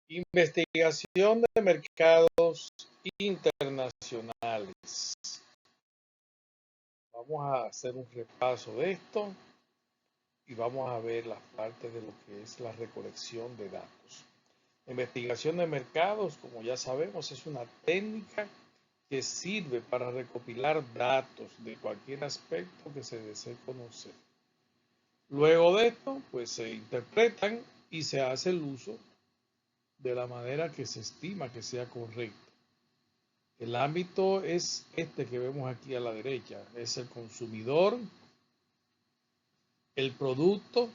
Investigación de mercados internacionales. Vamos a hacer un repaso de esto y vamos a ver las partes de lo que es la recolección de datos. Investigación de mercados, como ya sabemos, es una técnica que sirve para recopilar datos de cualquier aspecto que se desee conocer. Luego de esto, pues se interpretan y se hace el uso de la manera que se estima que sea correcta. El ámbito es este que vemos aquí a la derecha, es el consumidor, el producto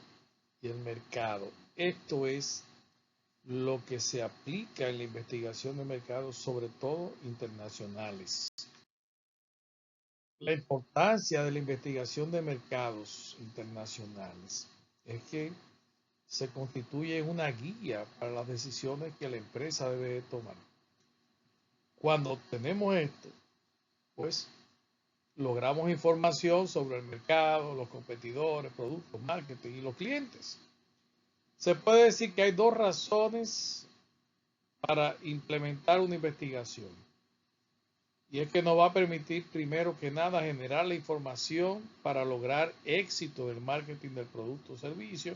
y el mercado. Esto es lo que se aplica en la investigación de mercados, sobre todo internacionales. La importancia de la investigación de mercados internacionales es que se constituye una guía para las decisiones que la empresa debe tomar. Cuando tenemos esto, pues logramos información sobre el mercado, los competidores, productos, marketing y los clientes. Se puede decir que hay dos razones para implementar una investigación. Y es que nos va a permitir, primero que nada, generar la información para lograr éxito del marketing del producto o servicio.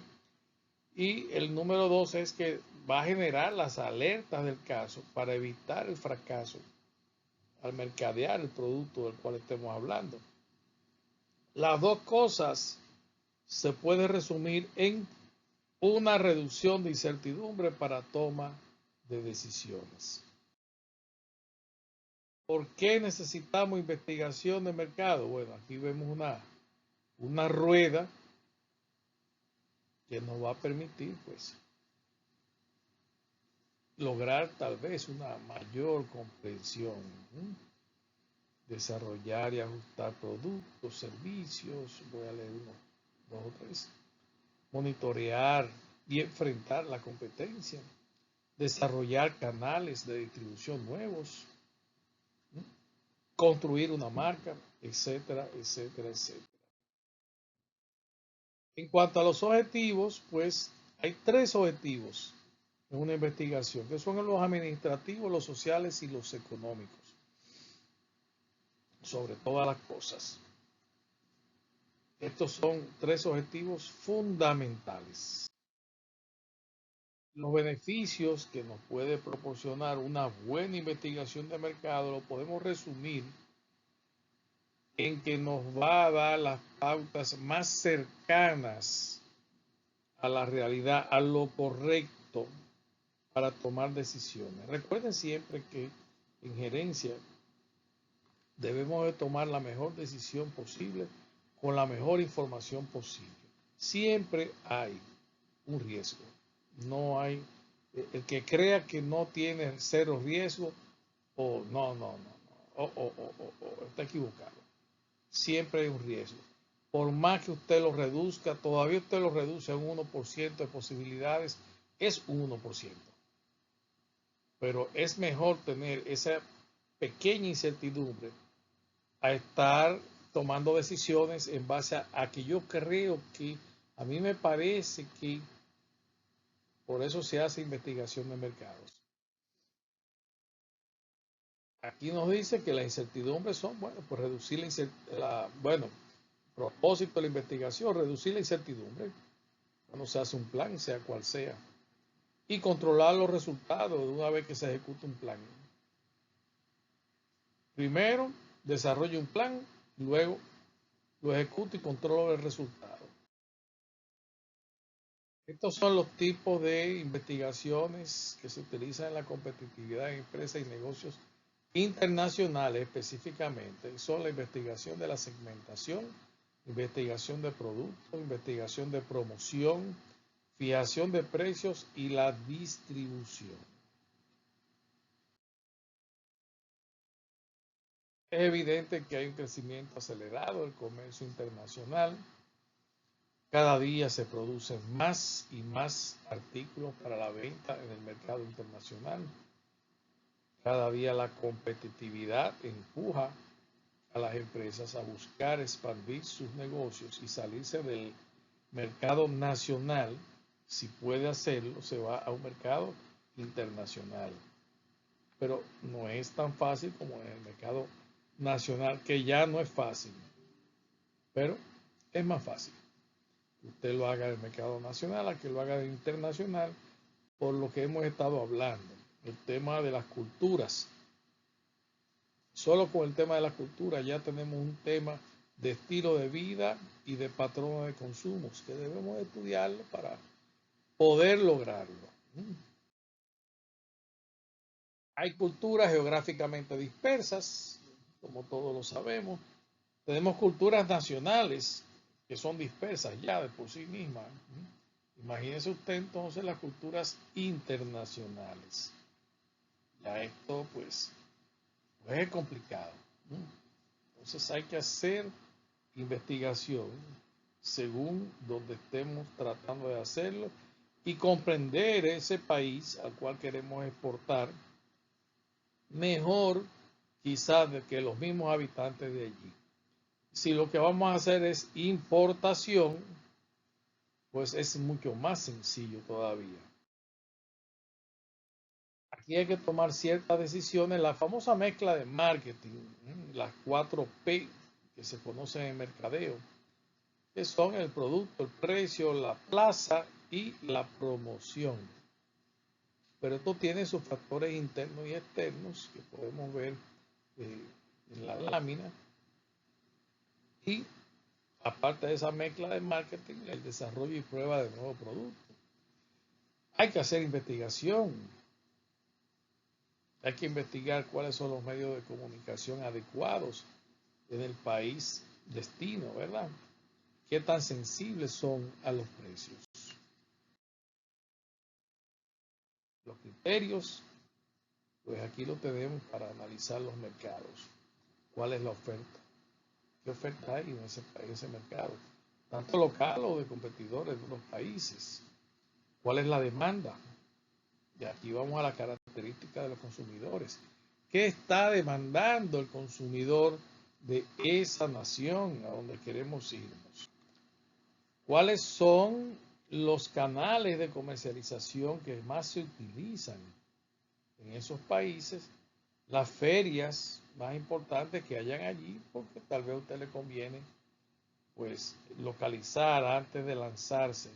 Y el número dos es que va a generar las alertas del caso para evitar el fracaso al mercadear el producto del cual estemos hablando. Las dos cosas se puede resumir en una reducción de incertidumbre para toma de decisiones. ¿Por qué necesitamos investigación de mercado? Bueno, aquí vemos una rueda que nos va a permitir, pues, lograr tal vez una mayor comprensión, desarrollar y ajustar productos, servicios, voy a leer uno, dos o tres, monitorear y enfrentar la competencia, desarrollar canales de distribución nuevos, construir una marca, etcétera, etcétera, etcétera. En cuanto a los objetivos, pues hay tres objetivos en una investigación, que son los administrativos, los sociales y los económicos, sobre todas las cosas. Estos son tres objetivos fundamentales. Los beneficios que nos puede proporcionar una buena investigación de mercado lo podemos resumir en que nos va a dar las pautas más cercanas a la realidad, a lo correcto para tomar decisiones. Recuerden siempre que en gerencia debemos de tomar la mejor decisión posible con la mejor información posible. Siempre hay un riesgo. No hay, el que crea que no tiene cero riesgo, o no, está equivocado. Siempre hay un riesgo. Por más que usted lo reduzca, todavía usted lo reduce a un 1% de posibilidades, es un 1%. Pero es mejor tener esa pequeña incertidumbre a estar tomando decisiones en base a que yo creo que, a mí me parece que, por eso se hace investigación de mercados. Aquí nos dice que la incertidumbre son, bueno, pues reducir bueno, propósito de la investigación, reducir la incertidumbre cuando se hace un plan, sea cual sea, y controlar los resultados de una vez que se ejecuta un plan. Primero, desarrolla un plan, luego lo ejecuta y controla el resultado. Estos son los tipos de investigaciones que se utilizan en la competitividad en empresas y negocios internacionales específicamente. Son la investigación de la segmentación, investigación de productos, investigación de promoción, fijación de precios y la distribución. Es evidente que hay un crecimiento acelerado del comercio internacional. Cada día se producen más y más artículos para la venta en el mercado internacional. Cada día la competitividad empuja a las empresas a buscar expandir sus negocios y salirse del mercado nacional. Si puede hacerlo, se va a un mercado internacional. Pero no es tan fácil como en el mercado nacional, que ya no es fácil, pero es más fácil que usted lo haga en el mercado nacional a que lo haga en el internacional, por lo que hemos estado hablando, el tema de las culturas. Solo con el tema de la cultura ya tenemos un tema de estilo de vida y de patrones de consumos que debemos estudiarlo para poder lograrlo. Hay culturas geográficamente dispersas, como todos lo sabemos. Tenemos culturas nacionales que son dispersas ya de por sí mismas. Imagínese usted entonces las culturas internacionales. Ya esto pues es complicado. Entonces hay que hacer investigación según donde estemos tratando de hacerlo y comprender ese país al cual queremos exportar mejor quizás que los mismos habitantes de allí. Si lo que vamos a hacer es importación, pues es mucho más sencillo todavía. Aquí hay que tomar ciertas decisiones, la famosa mezcla de marketing, las 4P que se conocen en mercadeo, que son el producto, el precio, la plaza y la promoción. Pero esto tiene sus factores internos y externos que podemos ver en la lámina. Y aparte de esa mezcla de marketing, el desarrollo y prueba de nuevos productos. Hay que hacer investigación. Hay que investigar cuáles son los medios de comunicación adecuados en el país destino, ¿verdad? Qué tan sensibles son a los precios. Los criterios, pues aquí lo tenemos para analizar los mercados. ¿Cuál es la oferta? ¿Qué oferta hay en ese mercado? Tanto local o de competidores de otros países. ¿Cuál es la demanda? Y aquí vamos a la característica de los consumidores. ¿Qué está demandando el consumidor de esa nación a donde queremos irnos? ¿Cuáles son los canales de comercialización que más se utilizan en esos países? Las ferias más importantes que hayan allí, porque tal vez a usted le conviene pues localizar antes de lanzarse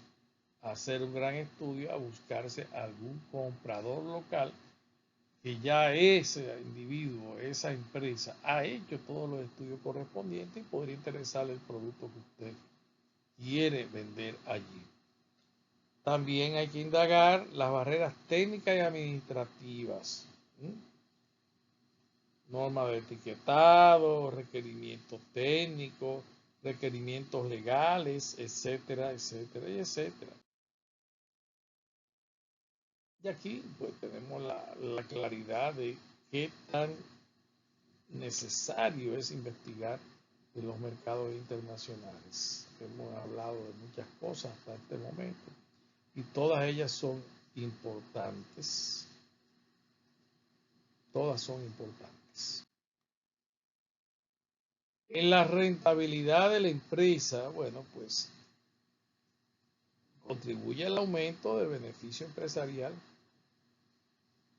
a hacer un gran estudio, a buscarse algún comprador local que ya ese individuo, esa empresa ha hecho todos los estudios correspondientes y podría interesarle el producto que usted quiere vender allí. También hay que indagar las barreras técnicas y administrativas. Normas de etiquetado, requerimientos técnicos, requerimientos legales, etcétera, etcétera, y etcétera. Y aquí pues tenemos la claridad de qué tan necesario es investigar en los mercados internacionales. Hemos hablado de muchas cosas hasta este momento y todas ellas son importantes. Todas son importantes. En la rentabilidad de la empresa, bueno, pues contribuye al aumento del beneficio empresarial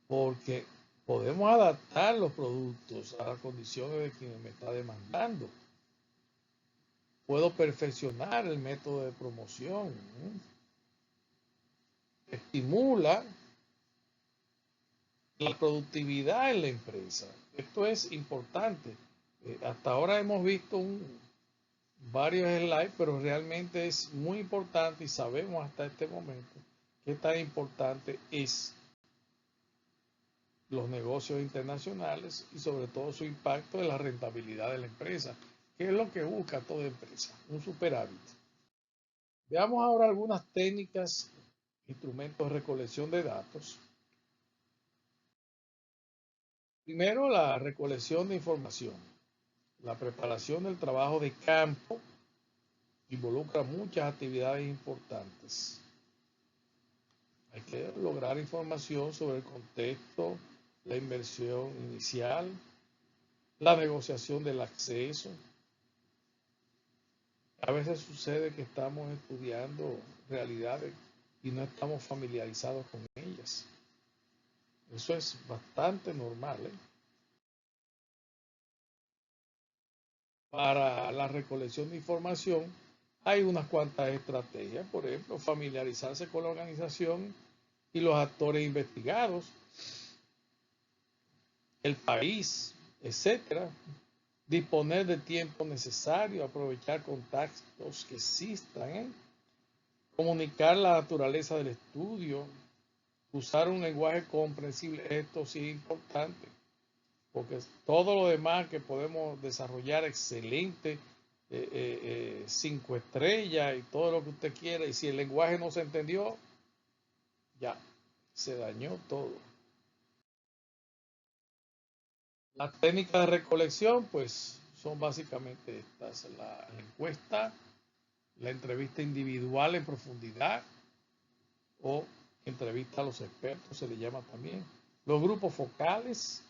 porque podemos adaptar los productos a las condiciones de quien me está demandando. Puedo perfeccionar el método de promoción. Estimula la productividad en la empresa. Esto es importante. Hasta ahora hemos visto varios slides, pero realmente es muy importante y sabemos hasta este momento qué tan importante es los negocios internacionales y sobre todo su impacto en la rentabilidad de la empresa, que es lo que busca toda empresa, un superávit. Veamos ahora algunas técnicas, instrumentos de recolección de datos. Primero, la recolección de información. La preparación del trabajo de campo involucra muchas actividades importantes. Hay que lograr información sobre el contexto, la inversión inicial, la negociación del acceso. A veces sucede que estamos estudiando realidades y no estamos familiarizados con ellas. Eso es bastante normal, ¿eh? Para la recolección de información hay unas cuantas estrategias, por ejemplo, familiarizarse con la organización y los actores investigados, el país, etcétera. Disponer de tiempo necesario, aprovechar contactos que existan, ¿eh? Comunicar la naturaleza del estudio, usar un lenguaje comprensible, esto sí es importante, porque todo lo demás que podemos desarrollar excelente, 5 estrellas y todo lo que usted quiera, y si el lenguaje no se entendió, ya, se dañó todo. Las técnicas de recolección, pues, son básicamente estas: la encuesta, la entrevista individual en profundidad o entrevista a los expertos, se le llama también. Los grupos focales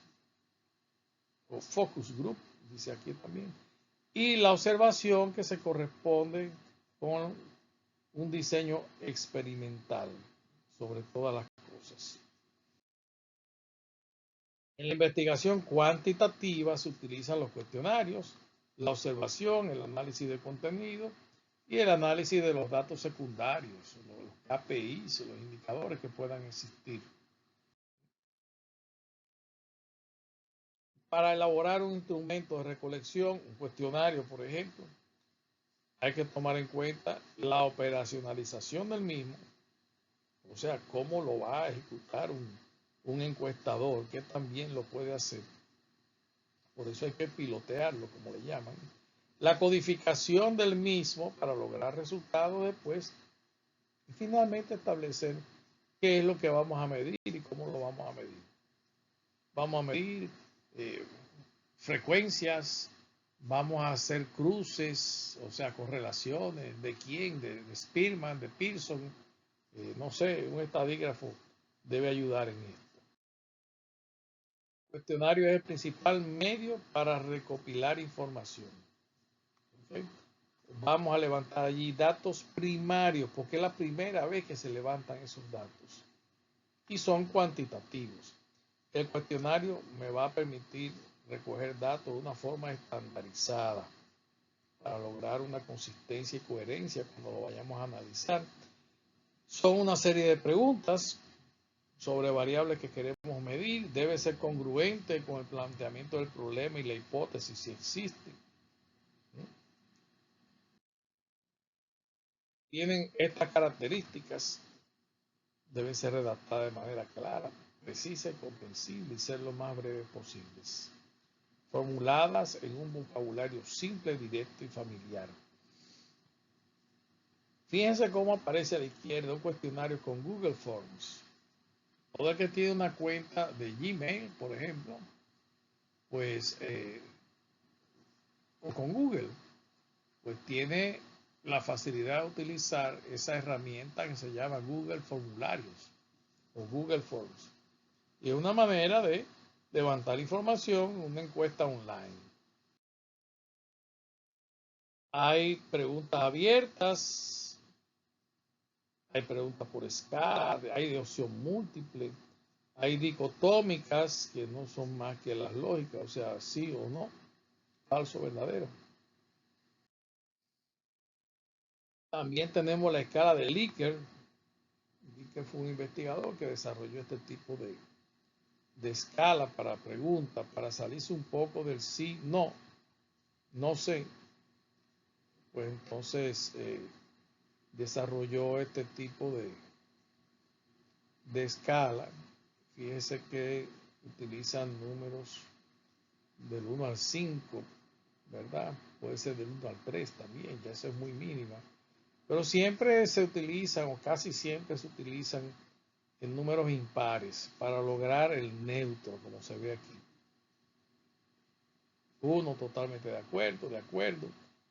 o focus group, dice aquí también. Y la observación, que se corresponde con un diseño experimental sobre todas las cosas. En la investigación cuantitativa se utilizan los cuestionarios, la observación, el análisis de contenido y el análisis de los datos secundarios, los KPIs, los indicadores que puedan existir. Para elaborar un instrumento de recolección, un cuestionario, por ejemplo, hay que tomar en cuenta la operacionalización del mismo, o sea, cómo lo va a ejecutar un encuestador, que también lo puede hacer. Por eso hay que pilotearlo, como le llaman. La codificación del mismo para lograr resultados después. Y finalmente establecer qué es lo que vamos a medir y cómo lo vamos a medir. Vamos a medir frecuencias, vamos a hacer cruces, o sea, correlaciones, de quién, de Spearman, de Pearson, no sé, un estadígrafo debe ayudar en esto. El cuestionario es el principal medio para recopilar información. ¿Okay? Vamos a levantar allí datos primarios, porque es la primera vez que se levantan esos datos. Y son cuantitativos. El cuestionario me va a permitir recoger datos de una forma estandarizada para lograr una consistencia y coherencia cuando lo vayamos a analizar. Son una serie de preguntas sobre variables que queremos medir. Debe ser congruente con el planteamiento del problema y la hipótesis si existe. Tienen estas características. Deben ser redactadas de manera clara, precisa y comprensible y ser lo más breves posibles. Formuladas en un vocabulario simple, directo y familiar. Fíjense cómo aparece a la izquierda un cuestionario con Google Forms. Todo el que tiene una cuenta de Gmail, por ejemplo, pues, o con Google, pues tiene la facilidad de utilizar esa herramienta que se llama Google Formularios o Google Forms. Y es una manera de levantar información en una encuesta online. Hay preguntas abiertas, hay preguntas por escala, hay de opción múltiple, hay dicotómicas que no son más que las lógicas, o sea, sí o no, falso o verdadero. También tenemos la escala de Likert. Likert fue un investigador que desarrolló este tipo de escala para preguntas, para salirse un poco del sí, no, no sé. Pues entonces desarrolló este tipo de escala. Fíjese que utilizan números del 1 al 5, ¿verdad? Puede ser del 1 al 3 también, ya eso es muy mínima. Pero siempre se utilizan, o casi siempre se utilizan, en números impares para lograr el neutro, como se ve aquí. Uno totalmente de acuerdo,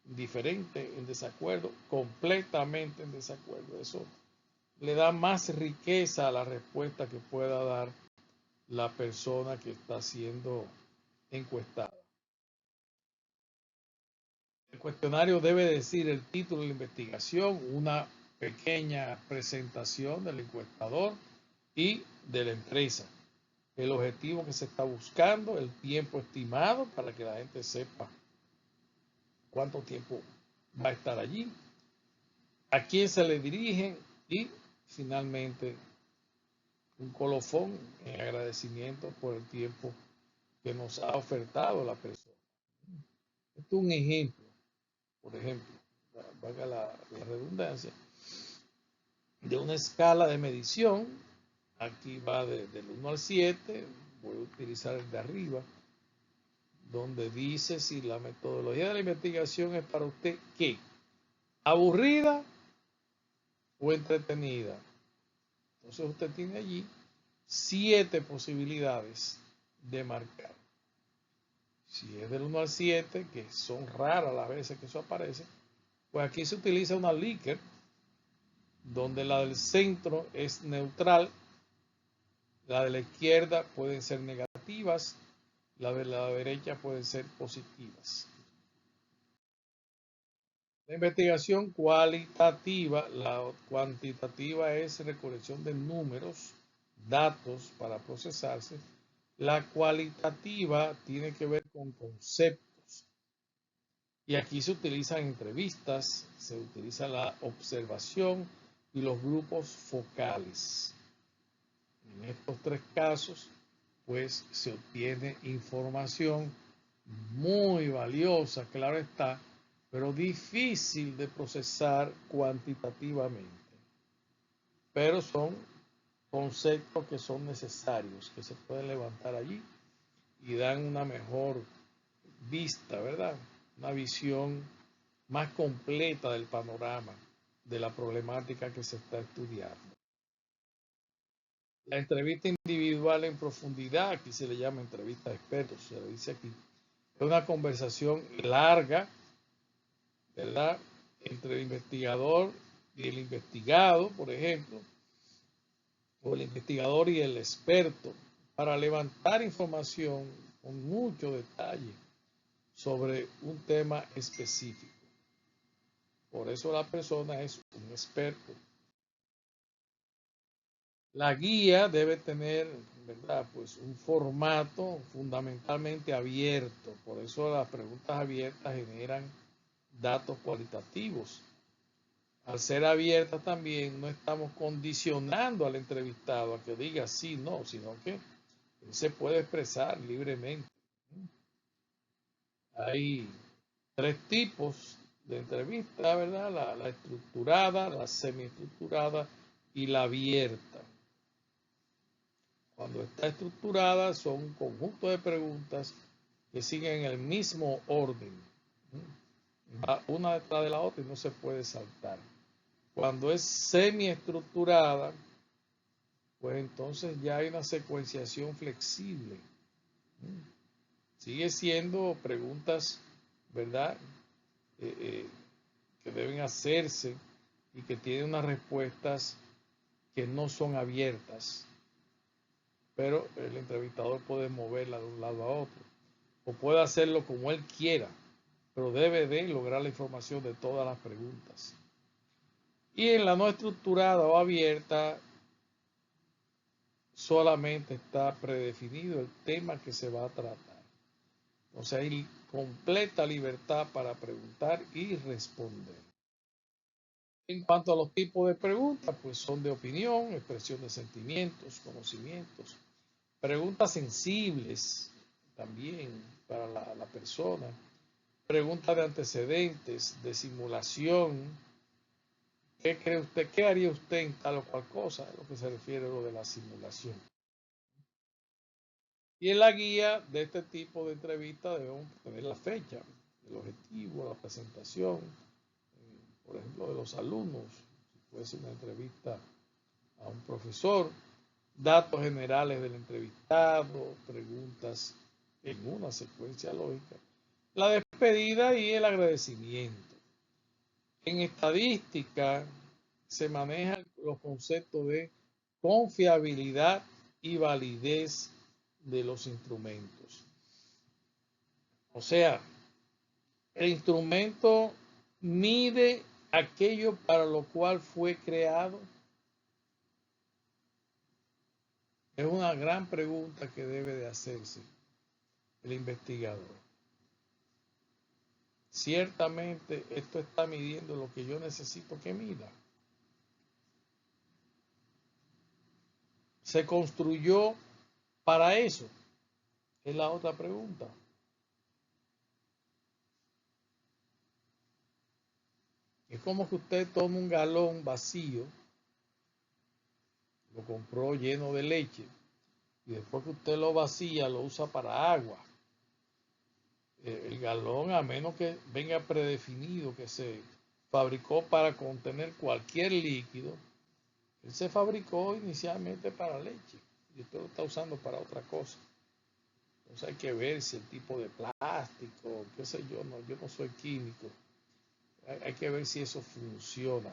diferente, en desacuerdo, completamente en desacuerdo. Eso le da más riqueza a la respuesta que pueda dar la persona que está siendo encuestada. El cuestionario debe decir el título de la investigación, una pequeña presentación del encuestador y de la empresa. el objetivo que se está buscando, el tiempo estimado para que la gente sepa cuánto tiempo va a estar allí, a quién se le dirigen y finalmente un colofón en agradecimiento por el tiempo que nos ha ofertado la persona. Esto es un ejemplo, por ejemplo, valga la redundancia, de una escala de medición. Aquí va del 1 al 7, voy a utilizar el de arriba, donde dice si la metodología de la investigación es para usted, ¿qué? ¿Aburrida o entretenida? Entonces usted tiene allí 7 posibilidades de marcar. Si es del 1 al 7, que son raras las veces que eso aparece, pues aquí se utiliza una Likert, donde la del centro es neutral, la de la izquierda pueden ser negativas, la de la derecha pueden ser positivas. La investigación cualitativa, la cuantitativa es recolección de números, datos para procesarse. La cualitativa tiene que ver con conceptos. Y aquí se utilizan entrevistas, se utiliza la observación y los grupos focales. En estos 3 casos, pues se obtiene información muy valiosa, claro está, pero difícil de procesar cuantitativamente. Pero son conceptos que son necesarios, que se pueden levantar allí y dan una mejor vista, ¿verdad? Una visión más completa del panorama de la problemática que se está estudiando. La entrevista individual en profundidad, aquí se le llama entrevista de expertos, se le dice aquí, es una conversación larga, ¿verdad? Entre el investigador y el investigado, por ejemplo, o el investigador y el experto, para levantar información con mucho detalle sobre un tema específico. Por eso la persona es un experto. La guía debe tener, ¿verdad? Pues un formato fundamentalmente abierto. Por eso las preguntas abiertas generan datos cualitativos. Al ser abiertas también no estamos condicionando al entrevistado a que diga sí, no, sino que él se puede expresar libremente. Hay 3 tipos de entrevista, ¿verdad? La estructurada, la semiestructurada y la abierta. Cuando está estructurada son un conjunto de preguntas que siguen el mismo orden, va una detrás de la otra y no se puede saltar. Cuando es semiestructurada, pues entonces ya hay una secuenciación flexible. Sigue siendo preguntas, ¿verdad? Que deben hacerse y que tienen unas respuestas que no son abiertas, pero el entrevistador puede moverla de un lado a otro o puede hacerlo como él quiera, pero debe de lograr la información de todas las preguntas. Y en la no estructurada o abierta solamente está predefinido el tema que se va a tratar. O sea, hay completa libertad para preguntar y responder. En cuanto a los tipos de preguntas, pues son de opinión, expresión de sentimientos, conocimientos, preguntas sensibles también para la persona, preguntas de antecedentes, de simulación. ¿Qué cree usted? ¿Qué haría usted en tal o cual cosa? Es lo que se refiere a lo de la simulación. Y en la guía de este tipo de entrevista debemos tener la fecha, el objetivo, la presentación, por ejemplo, de los alumnos. Si puede ser una entrevista a un profesor, datos generales del entrevistado, preguntas en una secuencia lógica, la despedida y el agradecimiento. En estadística se manejan los conceptos de confiabilidad y validez de los instrumentos. O sea, el instrumento mide aquello para lo cual fue creado. Es una gran pregunta que debe de hacerse el investigador. Ciertamente esto está midiendo lo que yo necesito que mida. ¿Se construyó para eso? Es la otra pregunta. Es como que usted toma un galón vacío, lo compró lleno de leche, y después que usted lo vacía, lo usa para agua. El galón, a menos que venga predefinido que se fabricó para contener cualquier líquido, él se fabricó inicialmente para leche y usted lo está usando para otra cosa. Entonces hay que ver si el tipo de plástico, qué sé yo, no, yo no soy químico. Hay que ver si eso funciona.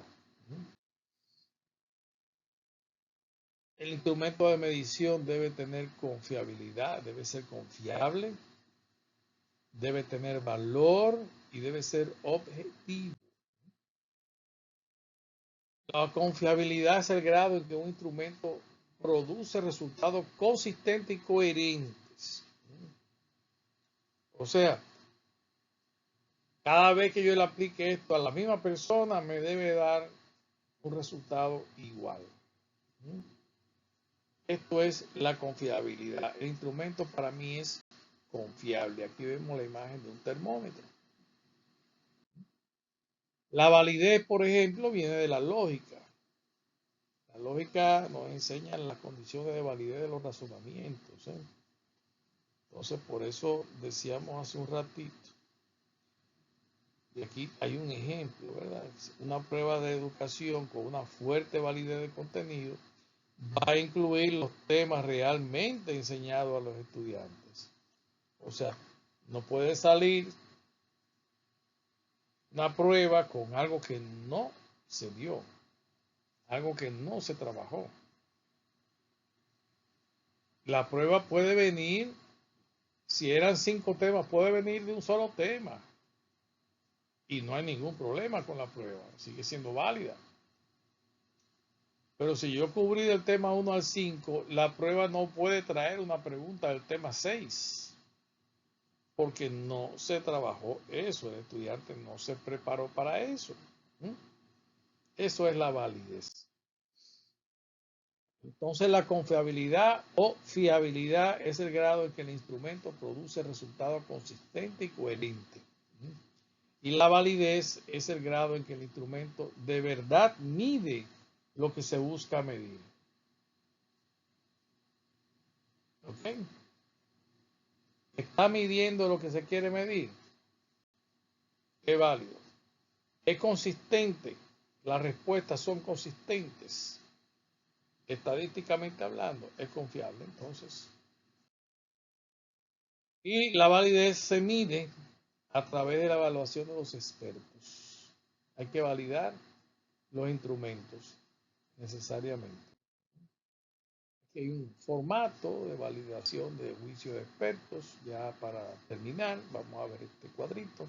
El instrumento de medición debe tener confiabilidad, debe ser confiable, debe tener valor y debe ser objetivo. La confiabilidad es el grado en que un instrumento produce resultados consistentes y coherentes. O sea, cada vez que yo le aplique esto a la misma persona, me debe dar un resultado igual. Esto es la confiabilidad. El instrumento para mí es confiable. Aquí vemos la imagen de un termómetro. La validez, por ejemplo, viene de la lógica. La lógica nos enseña las condiciones de validez de los razonamientos. Entonces, por eso decíamos hace un ratito, y aquí hay un ejemplo, ¿verdad? Una prueba de educación con una fuerte validez de contenido va a incluir los temas realmente enseñados a los estudiantes. O sea, no puede salir una prueba con algo que no se dio, algo que no se trabajó. La prueba puede venir, si eran 5 temas, puede venir de un solo tema. Y no hay ningún problema con la prueba, sigue siendo válida. Pero si yo cubrí del tema 1 al 5, la prueba no puede traer una pregunta del tema 6, porque no se trabajó eso, el estudiante no se preparó para eso. Eso es la validez. Entonces la confiabilidad o fiabilidad es el grado en que el instrumento produce resultados consistentes y coherentes. Y la validez es el grado en que el instrumento de verdad mide lo que se busca medir. ¿Ok? ¿Está midiendo lo que se quiere medir? Es válido. ¿Es consistente? Las respuestas son consistentes. Estadísticamente hablando, es confiable entonces. Y la validez se mide a través de la evaluación de los expertos. Hay que validar los instrumentos necesariamente. Aquí hay un formato de validación de juicio de expertos. Ya para terminar, vamos a ver este cuadrito.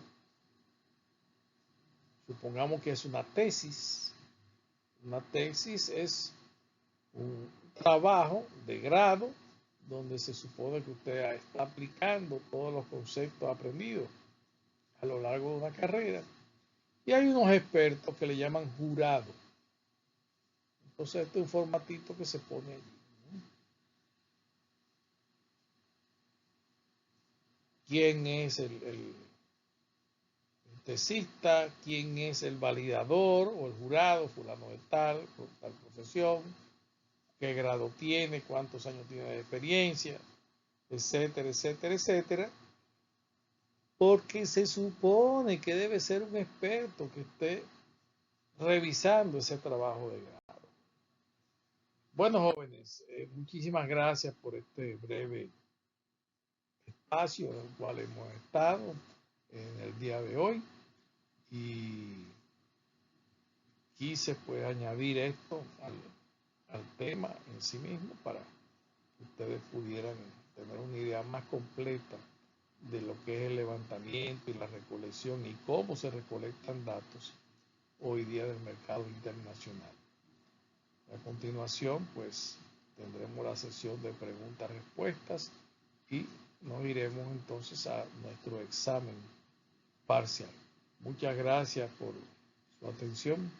Supongamos que es una tesis. Una tesis es un trabajo de grado donde se supone que usted está aplicando todos los conceptos aprendidos a lo largo de una carrera. Y hay unos expertos que le llaman jurado. Entonces este es un formatito que se pone allí. ¿Quién es el tesista? ¿Quién es el validador o el jurado? Fulano de tal, por tal profesión. ¿Qué grado tiene? ¿Cuántos años tiene de experiencia? Etcétera, etcétera, etcétera. Porque se supone que debe ser un experto que esté revisando ese trabajo de grado. Bueno, jóvenes, muchísimas gracias por este breve espacio en el cual hemos estado en el día de hoy y quise pues añadir esto al tema en sí mismo para que ustedes pudieran tener una idea más completa de lo que es el levantamiento y la recolección y cómo se recolectan datos hoy día del mercado internacional. A continuación, pues tendremos la sesión de preguntas-respuestas y nos iremos entonces a nuestro examen parcial. Muchas gracias por su atención.